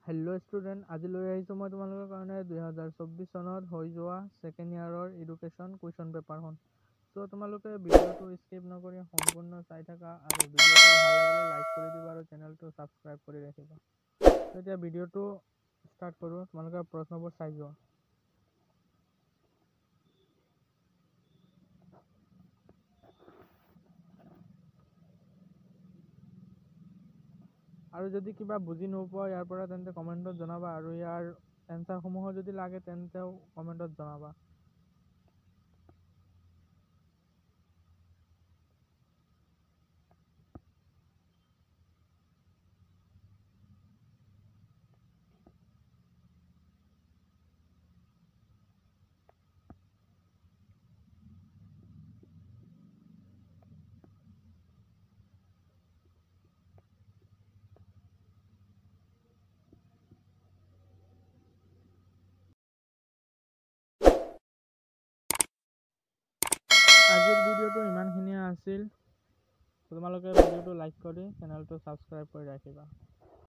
Hello' student, আজি লৈ আহিছোঁ মই তোমালোকৰ কাৰণে 2024 চনত হৈ যোৱা ছেকেণ্ড ইয়াৰৰ এডুকেশ্যন কুৱেশ্যন পেপাৰখন। চ' তোমালোকে ভিডিঅ'টো স্কিপ নকৰি সম্পূৰ্ণ চাই থাকা আৰু ভিডিঅ'টো ভাল লাগিলে লাইক কৰি দিবা আৰু চেনেলটো ছাবস্ক্ৰাইব কৰি ৰাখিবা। চ' এতিয়া ভিডিঅ'টো ষ্টাৰ্ট কৰোঁ, তোমালোকে প্ৰশ্নবোৰ চাই যোৱা। আৰু যদি কিবা বুজি নোপোৱা ইয়াৰ পৰা তেন্তে কমেণ্টত জনাবা আৰু ইয়াৰ এনচাৰসমূহো যদি লাগে তেন্তেও কমেণ্টত জনাবা। আজিৰ ভিডিঅ'টো ইমানখিনিয়ে আছিল। তোমালোকে ভিডিঅ'টো লাইক কৰি চেনেলটো ছাবস্ক্ৰাইব কৰি ৰাখিবা।